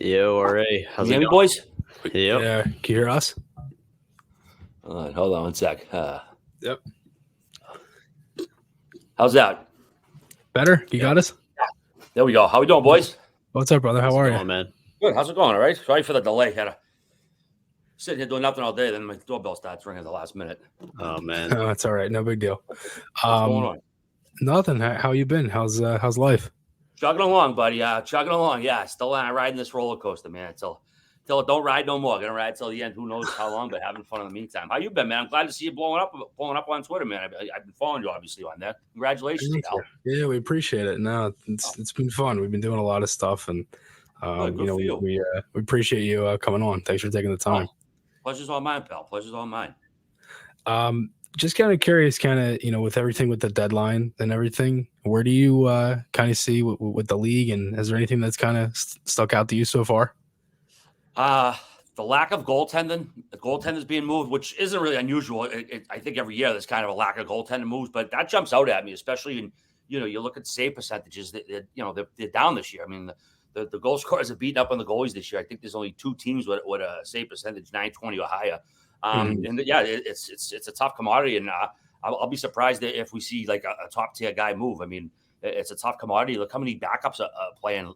Yo, all right. Can How's you it hear me, going? boys? Yep. Yeah, can you hear us? Hold on one sec. Yep. How's that? Better? You got us? There we go. How we doing, boys? What's up, brother? How How's are it you? going, man? Good. How's it going? All right. Sorry for the delay. Had to sitting here doing nothing all day. Then my doorbell starts ringing at the last minute. Oh man. No, that's all right. No big deal. What's going on? Nothing. How you been? How's life? Chugging along, buddy. Chugging along. Yeah, still riding this roller coaster, man. Till it don't ride no more. Gonna ride till the end. Who knows how long? But having fun in the meantime. How you been, man? I'm glad to see you blowing up on Twitter, man. I've been following you obviously on that. Congratulations, Thank Al. you. Yeah, we appreciate it. No, it's been fun. We've been doing a lot of stuff, and Good for you. we appreciate you coming on. Thanks for taking the time. Pleasure's all mine, pal. Pleasure's all mine. Just kind of curious, with everything with the deadline and everything, where do you kind of see with the league, and is there anything that's kind of stuck out to you so far? The lack of goaltending. The goaltender's being moved, which isn't really unusual. I think every year there's kind of a lack of goaltender moves, but that jumps out at me, especially in you look at save percentages. They're down this year. I mean, the goal scorers have beaten up on the goalies this year. I think there's only 2 teams with a save percentage 920 or higher. And yeah, it's a tough commodity, and I'll be surprised if we see like a top tier guy move. I mean, it's a tough commodity. Look how many backups are playing,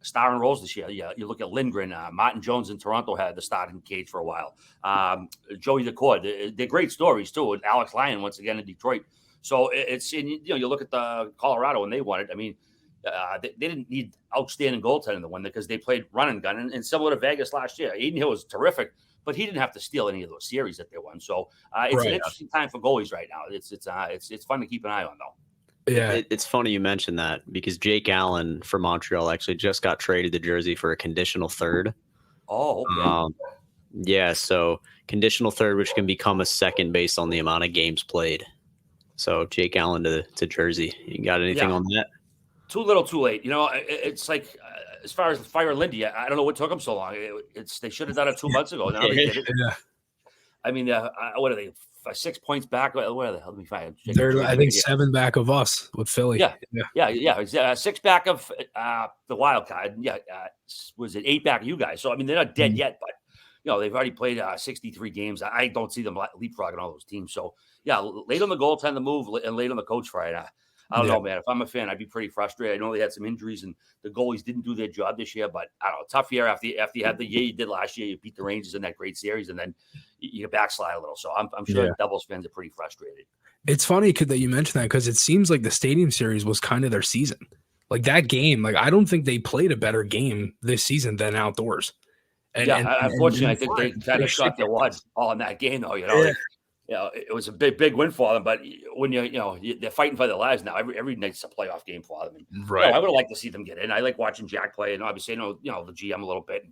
starring roles this year. Yeah, you look at Lindgren, Martin Jones in Toronto had the starting cage for a while. Joey DeCord, they're great stories too. And Alex Lyon once again in Detroit. So you look at the Colorado when they won it. I mean, they didn't need outstanding goaltending to win because they played run and gun, and similar to Vegas last year. Aiden Hill was terrific, but he didn't have to steal any of those series that they won. So it's an interesting time for goalies right now. It's fun to keep an eye on though. Yeah, it's funny you mentioned that because Jake Allen from Montreal actually just got traded to Jersey for a conditional third. Oh, okay. Yeah, so conditional third, which can become a second based on the amount of games played. So Jake Allen to Jersey. You got anything on that? Too little, too late. It's like as far as Fire Lindy, I don't know what took them so long. They should have done it 2 months ago. Now they did it. Yeah. I mean, what are they? 6 points back? Where the hell? Let me find it. They're, I think, 7 back of us with Philly. Yeah. 6 back of the Wild Card. Yeah, was it 8 back of you guys? So I mean, they're not dead yet, but they've already played 63 games. I don't see them leapfrogging all those teams. So yeah, late on the goaltender move and late on the coach fight. I don't know, man. If I'm a fan, I'd be pretty frustrated. I know they had some injuries and the goalies didn't do their job this year, but I don't know, tough year after you had the year you did last year. You beat the Rangers in that great series, and then you backslide a little. So I'm sure Devils fans are pretty frustrated. It's funny that you mentioned that because it seems like the Stadium Series was kind of their season. Like that game, I don't think they played a better game this season than outdoors. Unfortunately, I think they kind of shot their wad all in that game, though. It was a big win for them, but when they're fighting for their lives now. Every night's a playoff game for them. And, right. I would like to see them get in. I like watching Jack play, and obviously, the GM a little bit,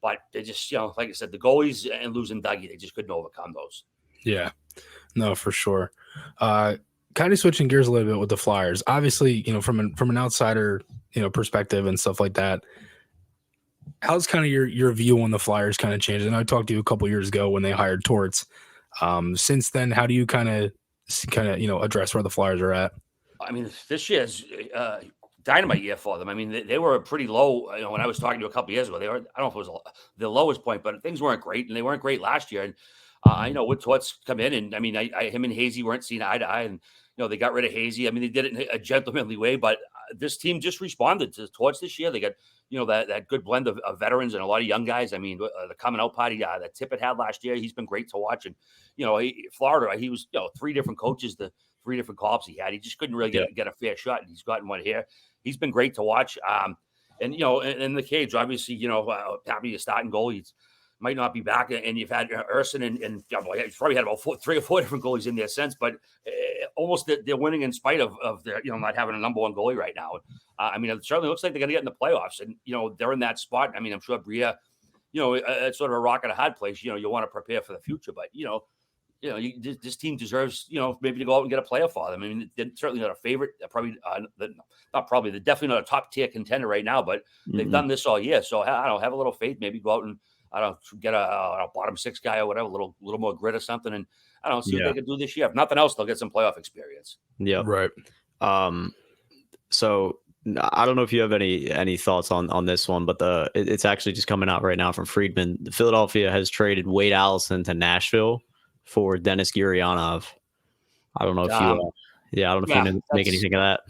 but they just, like I said, the goalies and losing Dougie, they just couldn't overcome those. Yeah, no, for sure. Kind of switching gears a little bit with the Flyers. Obviously, from an outsider, perspective and stuff like that. How's kind of your view on the Flyers kind of changed? And I talked to you a couple years ago when they hired Torts. Since then, how do you kind of address where the Flyers are at? I mean, this year's dynamite year for them. I mean, they were pretty low. When I was talking to a couple years ago, they were, I don't know if it was the lowest point, but things weren't great, and they weren't great last year. And I know with Torts come in, and I mean, him and Hazy weren't seen eye to eye, and they got rid of Hazy. I mean, they did it in a gentlemanly way, but this team just responded to Torts this year. They got that good blend of veterans and a lot of young guys. I mean, the coming out party that Tippett had last year, he's been great to watch. And Florida, he was 3 different coaches, the 3 different call-ups he had. He just couldn't really get a fair shot, and he's gotten one here. He's been great to watch. And in the cage, obviously, happy to start and goal. He's might not be back, and you've had Urson and you've probably had about 3 or 4 different goalies in there since, but almost they're winning in spite of their not having a number 1 goalie right now. I mean, it certainly looks like they're going to get in the playoffs, and they're in that spot. I mean, I'm sure Bria, it's sort of a rock and a hard place. You want to prepare for the future, but this team deserves maybe to go out and get a player for them. I mean, they're certainly not a favorite. They're probably they're definitely not a top tier contender right now, but they've done this all year. So I don't have a little faith. Maybe go out and get a bottom 6 guy or whatever, a little more grit or something, and see what they can do this year. If nothing else, they'll get some playoff experience. Yeah, right. So I don't know if you have any thoughts on this one, but it's actually just coming out right now from Friedman. Philadelphia has traded Wade Allison to Nashville for Dennis Gurianov. I don't know if you, I don't know if Yeah, you make anything of that.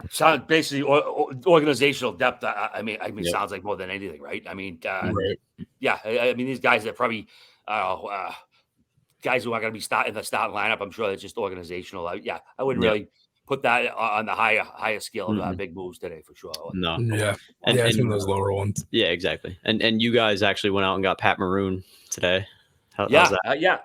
Sounds basically organizational depth. I mean, Yep. sounds like more than anything, right? I mean, Right. yeah. I mean, these guys that probably, guys who are going to be in the starting lineup. I'm sure it's just organizational. I wouldn't Yep. really put that on the higher scale of Mhm. big moves today for sure. No. Yeah. And, It's and in those lower ones. yeah, exactly. And you guys actually went out and got Pat Maroon today. How's Yeah, that? yeah.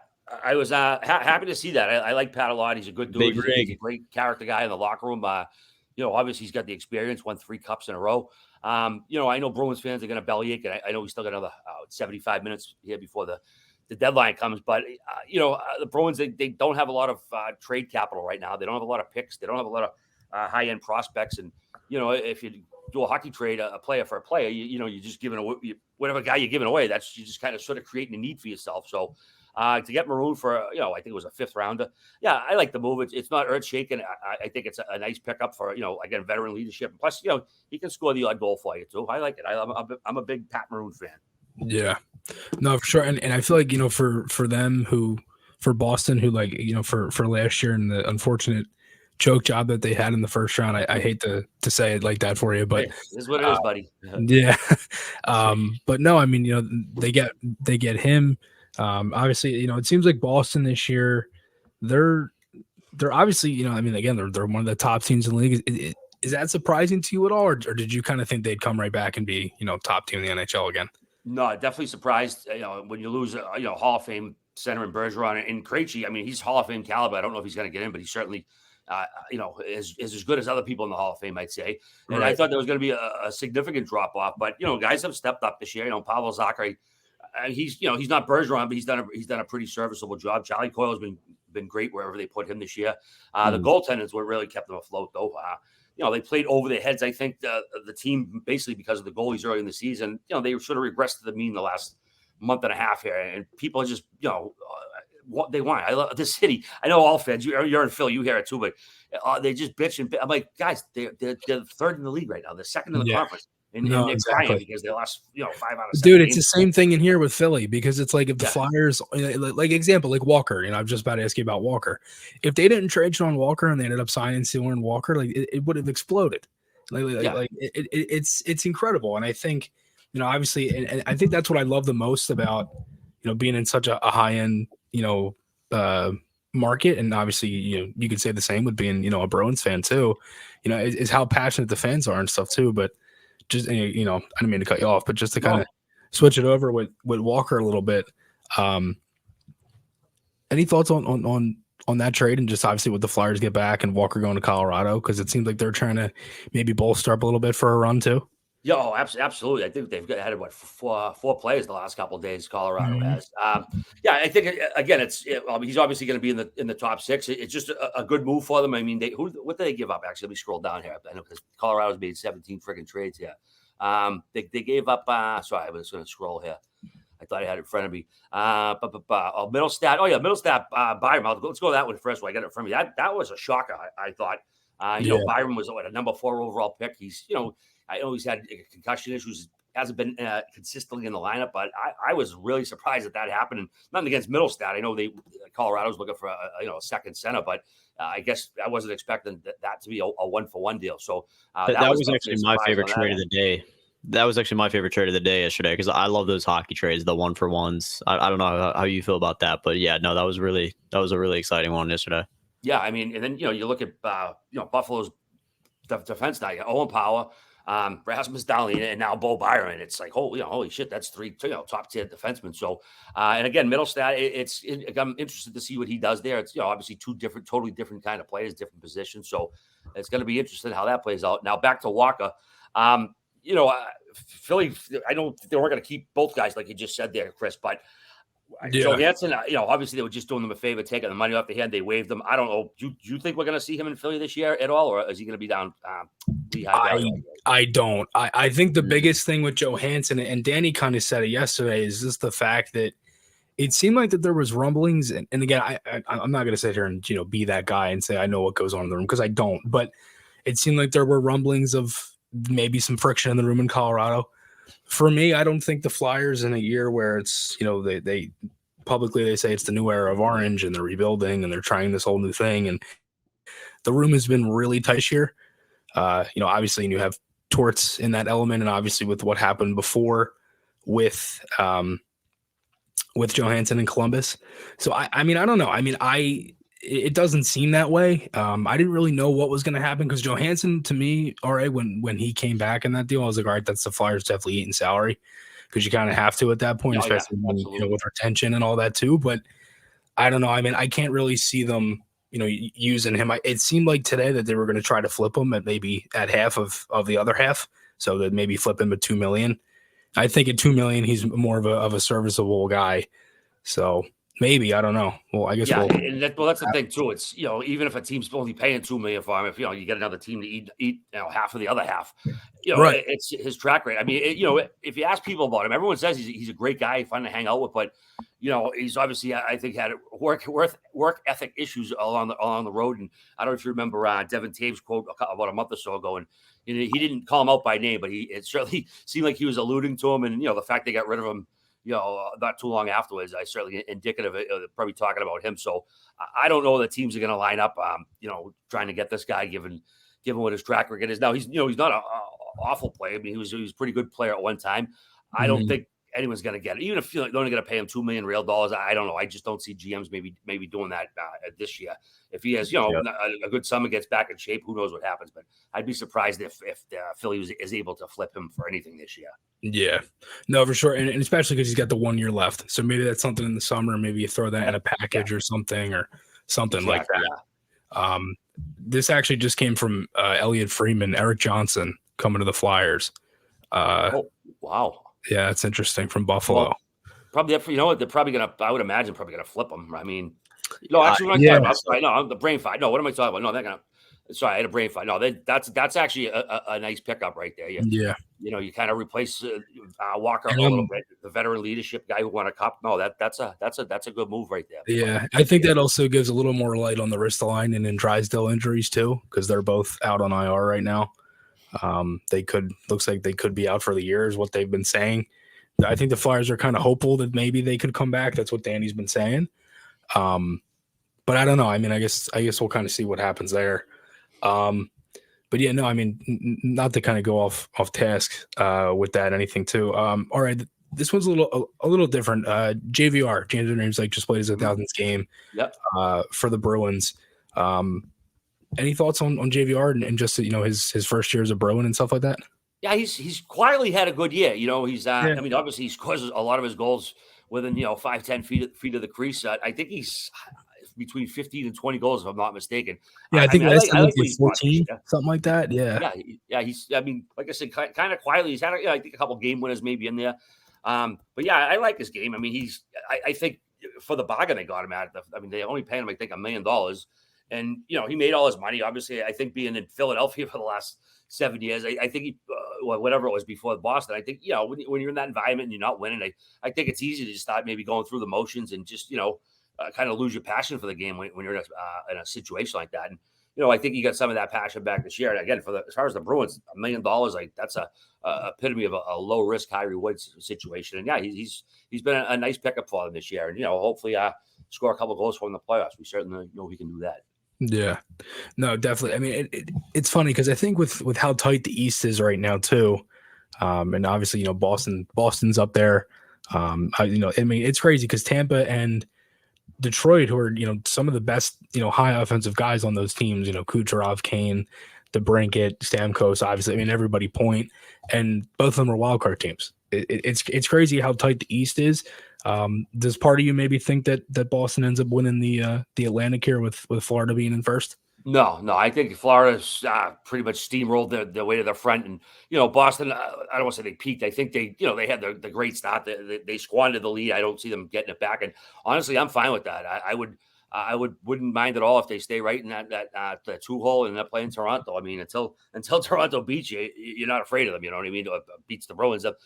I was happy to see that. I like Pat a lot. He's a good dude. Big He's a rig. great character guy in the locker room. Obviously he's got the experience. Won 3 cups in a row. I know Bruins fans are going to bellyache, and I know we still got another 75 minutes here before the deadline comes. But the Bruins they don't have a lot of trade capital right now. They don't have a lot of picks. They don't have a lot of high end prospects. And if you do a hockey trade, a player for a player, you're just giving away whatever guy you're giving away. You just kind of sort of creating a need for yourself. So. To get Maroon for, I think it was a 5th rounder. Yeah, I like the move. It's not earth shaking. I think it's a nice pickup for, again, veteran leadership. Plus, he can score the odd goal for you too. I like it. I'm a big Pat Maroon fan. Yeah, no, for sure. And I feel like, for them for Boston, who for last year and the unfortunate choke job that they had in the first round, I hate to say it like that for you, but hey, this is what it is, buddy. Yeah. But no, I mean, they get him. Obviously, it seems like Boston this year, they're obviously, I mean, again, they're one of the top teams in the league. Is that surprising to you at all, or did you kind of think they'd come right back and be, top team in the NHL again? No, definitely surprised. When you lose, Hall of Fame center in Bergeron and Krejci. I mean, he's Hall of Fame caliber. I don't know if he's going to get in, but he's certainly, is as good as other people in the Hall of Fame, I'd say. And Right. I thought there was going to be a significant drop off, but guys have stepped up this year. Pavel Zacharie. He's not Bergeron, but he's done a pretty serviceable job. Charlie Coyle's been great wherever they put him this year. The goaltenders what really kept them afloat, though. They played over their heads. I think the team basically because of the goalies early in the season. They sort of regressed to the mean the last month and a half here, and people are just what they want. I love this city. I know all fans. You're in Philly. You hear it too, but they just bitch and I'm like, guys, they're 3rd in the league right now. They're 2nd in the conference. And they're crying because they lost, 5 out of 7 Dude, it's games. the same thing in here with Philly because it's like if the Flyers, like example, like Walker, I'm just about to ask you about Walker. If they didn't trade Sean Walker and they ended up signing Sealer and Walker, like it would have exploded. It's incredible. And I think, obviously, and I think that's what I love the most about, being in such a high end, market. And obviously, you could say the same with being, a Bruins fan too, is how passionate the fans are and stuff too. But just, I didn't mean to cut you off, but just to kind of switch it over with Walker a little bit. Any thoughts on that trade and just obviously with the Flyers get back and Walker going to Colorado? Because it seems like they're trying to maybe bolster up a little bit for a run too. Yeah, absolutely. I think they've had four players the last couple of days. Colorado has. I think again, he's obviously going to be in the top 6. It's just a good move for them. I mean, what did they give up? Actually, let me scroll down here. I know because Colorado's made 17 freaking trades here. They gave up. Sorry, I was going to scroll here. I thought I had it in front of me. Middlestat. Oh yeah, Middlestat. Byram. Let's go that one first. I got it in front of me. That was a shocker. I thought. Byram was a number 4 overall pick. He's I know he's had concussion issues, hasn't been consistently in the lineup, but I was really surprised that happened. And nothing against Middlestat. I know Colorado's looking for a second center, but I guess I wasn't expecting that to be a 1-for-1 deal. So that was actually my favorite trade of the day. That was actually my favorite trade of the day yesterday because I love those hockey trades, the 1-for-1s. I don't know how you feel about that, but yeah, no, that was a really exciting one yesterday. Yeah, I mean, and then you look at Buffalo's defense now. Owen Power. Rasmus Dahlin and now Bo Byron. It's like, holy shit, that's 3 top tier defensemen. So, and again, Middlestat, I'm interested to see what he does there. It's obviously 2 totally different kind of players, different positions. So it's going to be interesting how that plays out. Now back to Walker. Philly, I know they weren't going to keep both guys like you just said there, Chris, but Johansson, obviously they were just doing them a favor, taking the money off the hand. They waived them. I don't know. Do you think we're going to see him in Philly this year at all, or is he going to be down? I don't. I think the biggest thing with Johansson, and Danny kind of said it yesterday, is just the fact that it seemed like that there was rumblings. And again, I'm not going to sit here and be that guy and say I know what goes on in the room because I don't. But it seemed like there were rumblings of maybe some friction in the room in Colorado. For me, I don't think the Flyers in a year where it's, they publicly they say it's the new era of orange and they're rebuilding and they're trying this whole new thing, and the room has been really tight this year. Obviously you have Torts in that element, and obviously with what happened before with Johansson in Columbus. So I mean, I don't know. I mean, it doesn't seem that way. I didn't really know what was going to happen because Johansson, to me, all right, when he came back in that deal, I was like, all right, that's the Flyers definitely eating salary because you kind of have to at that point, especially when, with retention and all that too. But I don't know. I mean, I can't really see them, using him. It seemed like today that they were going to try to flip him at half of the other half, so that maybe flip him at $2 million. I think at $2 million, he's more of a serviceable guy. So maybe, I don't know. Well, I guess that's the thing too. It's even if a team's only paying $2 million for him, if you get another team to eat half of the other half, right. It's his track rate. I mean, if you ask people about him, everyone says he's a great guy, fun to hang out with, but he's obviously, I think, had work ethic issues along the road. And I don't know if you remember Devin Taves' quote about a month or so ago, and he didn't call him out by name, but it certainly seemed like he was alluding to him. And the fact they got rid of him, not too long afterwards, I certainly indicative of probably talking about him. So I don't know the teams are going to line up, trying to get this guy given what his track record is. Now he's not an awful player. I mean, he was a pretty good player at one time. I don't think anyone's going to get it, even if they're only going to pay him $2 million real dollars. I don't know. I just don't see GMs maybe doing that this year. If he has, a good summer, gets back in shape, who knows what happens? But I'd be surprised if Philly is able to flip him for anything this year. Yeah, no, for sure, and especially because he's got the 1 year left. So maybe that's something in the summer. Maybe you throw that in a package or something like that. Yeah. This actually just came from Elliot Freeman, Eric Johnson coming to the Flyers. Wow. Yeah, it's interesting, from Buffalo. Well, probably, they're probably gonna. I would imagine probably gonna flip him. I mean, no, actually, what am I talking about? Right, no, I'm the brain fight. No, what am I talking about? No, they're gonna. Sorry, I had a brain fight. No, that's actually a nice pickup right there. You kind of replace Walker a little bit, the veteran leadership guy who won a cup. No, that's a good move right there. Yeah, I think that also gives a little more light on the wrist line and in Drysdale injuries too, because they're both out on IR right now. Looks like they could be out for the year, is what they've been saying. I think the Flyers are kind of hopeful that maybe they could come back. That's what Danny's been saying. But I don't know. I mean, I guess we'll kind of see what happens there. But yeah, no, I mean, not to kind of go off task with that, anything too. All right, this one's a little different. JVR, James Van Riemsdyk, just played his 1000th game for the Bruins. Any thoughts on JVR and just his first year as a Bruin and stuff like that? Yeah, he's quietly had a good year. He's I mean, obviously he scores a lot of his goals within 5-10 feet of the crease. I think he's between 15 and 20 goals, if I'm not mistaken. Yeah, I think last time he 14, something like that. Yeah. He's, I mean, like I said, kind of quietly. He's had, I think, a couple game winners maybe in there. But yeah, I like his game. I mean, I think for the bargain they got him at, they only paid him, I think, $1 million. And, he made all his money. Obviously, I think being in Philadelphia for the last 7 years, I think whatever it was before Boston, I think, when you're in that environment and you're not winning, I think it's easy to just start maybe going through the motions and just, kind of lose your passion for the game when you're in a situation like that. And, I think you got some of that passion back this year. And again, as far as the Bruins, $1 million, that's a epitome of a low risk, high reward situation. And yeah, he's been a nice pickup for them this year. And, hopefully score a couple of goals for him in the playoffs. We certainly know he can do that. Yeah, no, definitely. I mean, it's funny because I think with how tight the East is right now too, and obviously Boston's up there. I mean, it's crazy because Tampa and Detroit, who are some of the best high offensive guys on those teams, Kucherov, Kane, DeBrincat, Stamkos, obviously. I mean, everybody point, and both of them are wild card teams. It's crazy how tight the East is. Does part of you maybe think that Boston ends up winning the Atlantic here with Florida being in first? No, I think Florida's pretty much steamrolled their way to the front, and Boston. I don't want to say they peaked. I think they had the great start. They squandered the lead. I don't see them getting it back, and honestly, I'm fine with that. I wouldn't mind at all if they stay right in that 2-hole and they're playing Toronto. I mean, until Toronto beats you, you're not afraid of them. You know what I mean? Beats the Bruins up.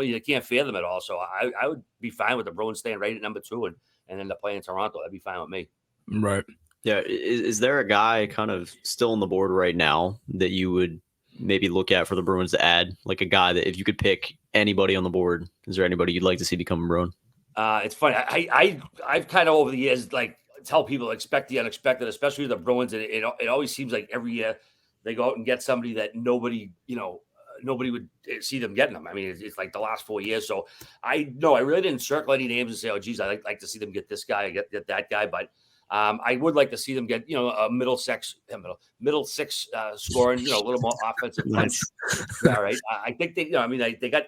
You can't fear them at all. So I would be fine with the Bruins staying right at number 2 and then they're playing Toronto. That'd be fine with me. Right. Yeah, is there a guy kind of still on the board right now that you would maybe look at for the Bruins to add? Like a guy that if you could pick anybody on the board, is there anybody you'd like to see become a Bruin? It's funny. I've kind of over the years like tell people expect the unexpected, especially the Bruins. And it always seems like every year they go out and get somebody that nobody would see them getting them. I mean, it's like the last 4 years. So I really didn't circle any names and say, oh, geez, I like to see them get this guy, get that guy. But I would like to see them get, a middle six scoring, a little more offensive punch. Yeah, right. I think they, they got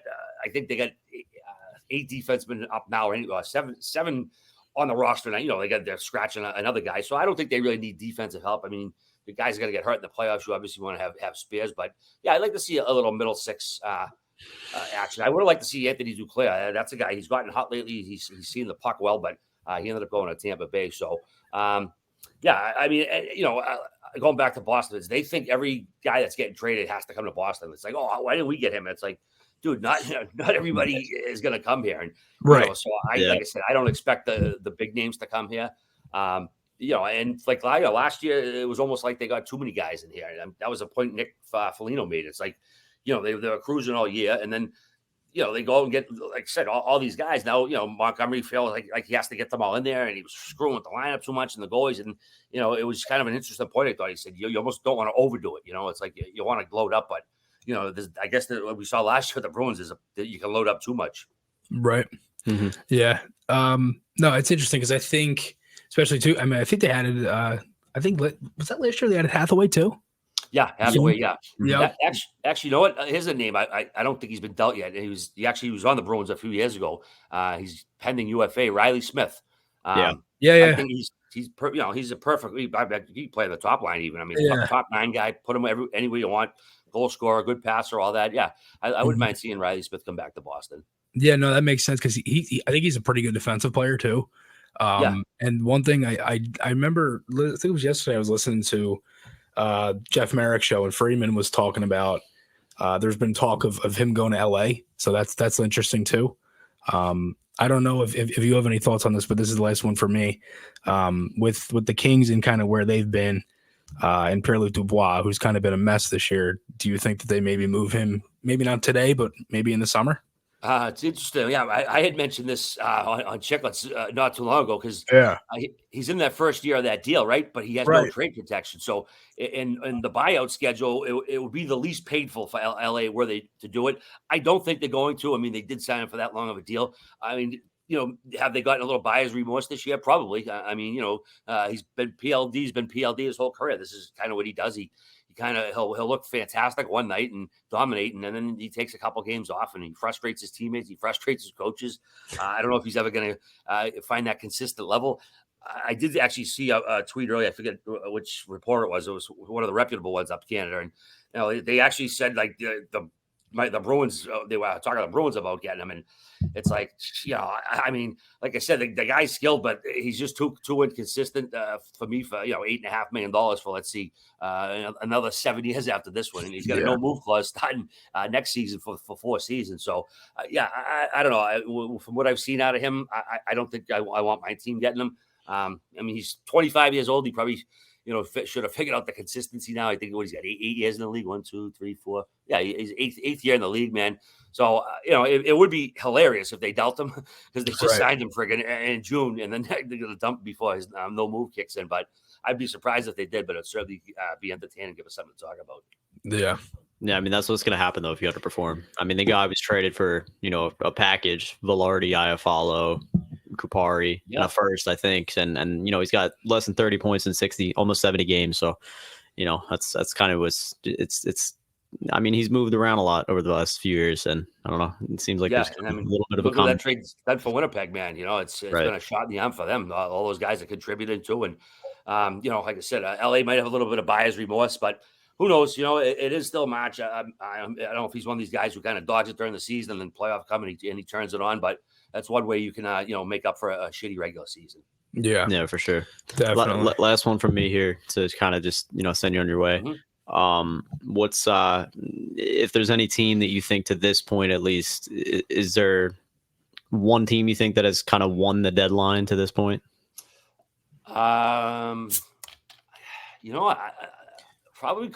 8 defensemen up now, or seven on the roster now. They're scratching another guy, so I don't think they really need defensive help. I mean, the guy's got to get hurt in the playoffs. You obviously want to have spares, but yeah, I'd like to see a little middle six action. I would have liked to see Anthony Duclair. That's a guy. He's gotten hot lately. He's seen the puck well, but he ended up going to Tampa Bay. So yeah, I mean, going back to Boston, they think every guy that's getting traded has to come to Boston. It's like, oh, why didn't we get him? It's like, dude, not everybody is going to come here, and right. So like I said, I don't expect the big names to come here. And like last year, it was almost like they got too many guys in here. And that was a point Nick Foligno made. It's like, they were cruising all year, and then they go and get, like I said, all these guys. Now, Montgomery feels like he has to get them all in there, and he was screwing with the lineup too much and the goalies. And, it was kind of an interesting point. I thought he said, you almost don't want to overdo it. It's like you want to load up, but, I guess that what we saw last year with the Bruins is that you can load up too much. Right. Mm-hmm. Yeah. No, it's interesting because I think, especially too, I mean, I think they added, was that last year they added Hathaway too? Yeah, Hathaway. Yeah. Yeah. Actually, you know what? Here's a name. I don't think he's been dealt yet. He was on the Bruins a few years ago. He's pending UFA. Riley Smith. Yeah. I think he's a perfect. He play the top line even. I mean, top 9 guy. Put him anywhere you want. Goal scorer, good passer, all that. Yeah, I wouldn't mind seeing Riley Smith come back to Boston. Yeah, no, that makes sense because he I think he's a pretty good defensive player too. And one thing I remember, I think it was yesterday, I was listening to Jeff Merrick's show, and Friedman was talking about there's been talk of him going to LA, so that's interesting too. I don't know if you have any thoughts on this, but this is the last one for me. With the Kings and kind of where they've been, and Pierre-Luc Dubois, who's kind of been a mess this year, do you think that they maybe move him, maybe not today, but maybe in the summer? It's interesting. Yeah, I had mentioned this on Chiclets not too long ago because he's in that first year of that deal, right? But he has no trade protection. So in the buyout schedule, it would be the least painful for LA were they to do it. I don't think they're going to. I mean, they did sign him for that long of a deal. I mean, have they gotten a little buyer's remorse this year? Probably. I mean, he's been PLD his whole career. This is kind of what he does. He'll look fantastic one night and dominate, and then he takes a couple games off and he frustrates his teammates. He frustrates his coaches. I don't know if he's ever going to find that consistent level. I did actually see a tweet earlier. I forget which reporter it was. It was one of the reputable ones up Canada, and they actually said like the Bruins, they were talking to the Bruins about getting him. And it's like, I mean, like I said, the guy's skilled, but he's just too inconsistent for me for, $8.5 million for, let's see, another 7 years after this one. And he's got a no move clause starting next season for 4 seasons. So, I don't know. From what I've seen out of him, I don't think I want my team getting him. I mean, he's 25 years old. He probably, should have figured out the consistency now. I think he's got 8 years in the league. 1, 2, 3, 4. Yeah, he's eighth year in the league, man. So, it would be hilarious if they dealt him because they just signed him friggin' in June, and then they're going to dump before his no move kicks in. But I'd be surprised if they did, but it'd certainly be entertaining and give us something to talk about. Yeah. Yeah, I mean, that's what's going to happen, though, if you underperform. I mean, the guy was traded for, a package, Velarde, Iafallo, Kupari, and a first, I think. And he's got less than 30 points in 60, almost 70 games. So, that's kind of it's. I mean, he's moved around a lot over the last few years, and I don't know. It seems like there's a little bit of a that trade's done for Winnipeg, man. It's been a shot in the arm for them. All those guys that contributed to, and like I said, LA might have a little bit of buyer's remorse, but who knows? It is still a match. I don't know if he's one of these guys who kind of dodge it during the season and then playoff come and he turns it on, but that's one way you can make up for a shitty regular season. Yeah, for sure. Definitely. Last one from me here to kind of just send you on your way. Mm-hmm. What's if there's any team that you think to this point at least, is there one team you think that has kind of won the deadline to this point? Probably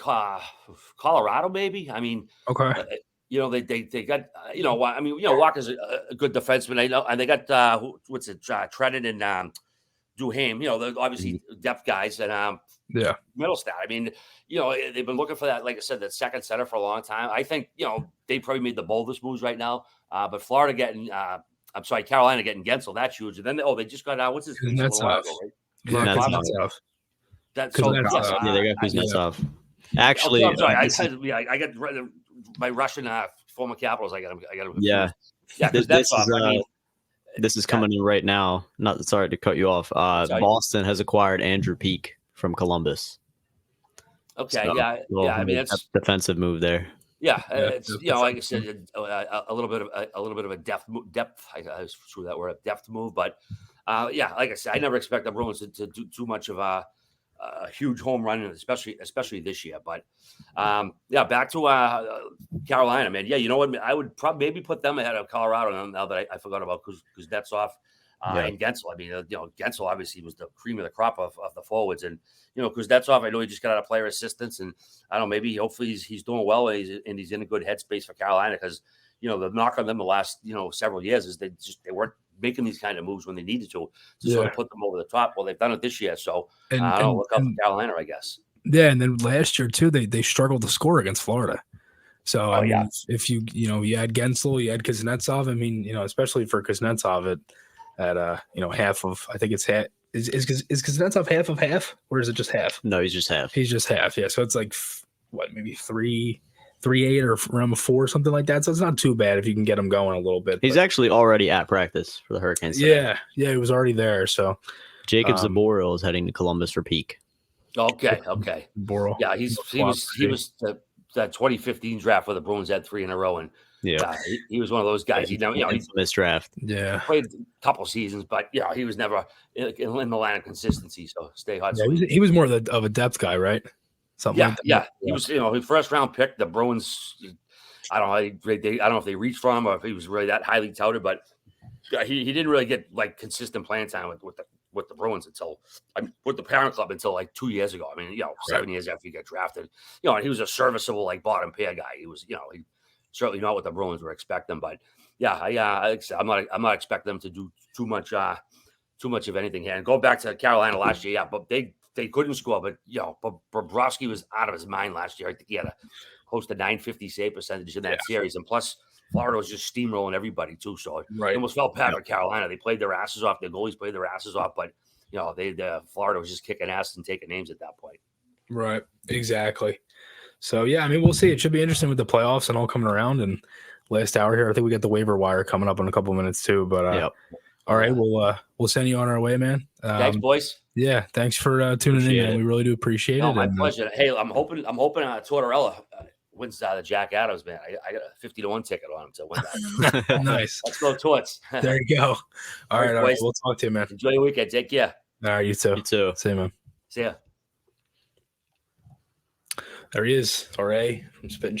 Colorado, maybe. I mean, Okay. they got Walker's a good defenseman. I know, and they got Trennan and Duhaime. They're obviously depth guys, and Yeah. Middlestat. I mean, they've been looking for that, like I said, that second center for a long time. I think they probably made the boldest moves right now. But Florida getting, Carolina getting Gensel, that's huge. And then they just got what's his name? That's tough. Right? Yeah, that's tough. That's so. They got Kuznetsov. Actually, I'm sorry. I got my Russian former Capitals. I got him. Yeah. Because this is coming in right now. Not sorry to cut you off. Boston has acquired Andrew Peak from Columbus. Okay. So, I mean, it's a defensive move there. Yeah, it's like I said, a little bit of a depth. I threw that word, a depth move. But like I said, I never expect the Bruins to do too much of a huge home run, especially this year. But back to Carolina, man. Yeah, you know what? I would maybe put them ahead of Colorado now that I forgot about Kuznetsov and Gensel. I mean, Gensel obviously was the cream of the crop of the forwards, and Kuznetsov, I know he just got out of player assistance, and I don't know, hopefully he's doing well, and he's in a good headspace for Carolina, because the knock on them the last several years is they weren't making these kind of moves when they needed to sort of put them over the top. Well, they've done it this year, so I don't look up for Carolina, I guess. Yeah, and then last year too, they struggled to score against Florida. So I mean, if you had Gensel, you had Kuznetsov. I mean, especially for Kuznetsov at half of, I think it's half. Is Kuznetsov half of half, or is it just half? No, he's just half. He's just half. Yeah, so it's like maybe 3.8 or around 4, something like that. So it's not too bad if you can get him going a little bit. He's actually already at practice for the Hurricanes today. Yeah, he was already there. So Jacob Zaboral is heading to Columbus for Peak. Okay. Zaboral. Yeah, he was that 2015 draft where the Bruins had 3 in a row, and he was one of those guys. He missed draft. Yeah, played a couple seasons, but he was never in the line of consistency. So stay hot. Yeah, he was more of a depth guy, right? Something like that. Yeah. He was, his first round pick. The Bruins, I don't know if they reached for him or if he was really that highly touted, but he didn't really get like consistent playing time with the Bruins with the parent club until like 2 years ago. I mean, 7 years after he got drafted, and he was a serviceable like bottom pair guy. He was, he certainly not what the Bruins were expecting, but I'm not expecting them to do too much of anything here. And go back to Carolina last year, but they couldn't score, but Bobrovsky was out of his mind last year. I think he had a close to 950 save percentage in that series, and plus Florida was just steamrolling everybody too. So it almost felt bad for Carolina. They played their asses off. Their goalies played their asses off, but Florida was just kicking ass and taking names at that point. Right, exactly. So I mean, we'll see. It should be interesting with the playoffs and all coming around. And last hour here, I think we got the waiver wire coming up in a couple of minutes too. But all right, we'll send you on our way, man. Thanks, boys. Yeah, thanks for tuning in, man. We really do appreciate it. My pleasure. Hey, I'm hoping Tortorella wins the Jack Adams, man. I got a 50-1 ticket on him to win that. Nice. Let's go Torts. There you go. All right. We'll talk to you, man. Enjoy your weekend. Take care. All right, you too. You too. See you, man. See ya. There he is, RA from Spittin.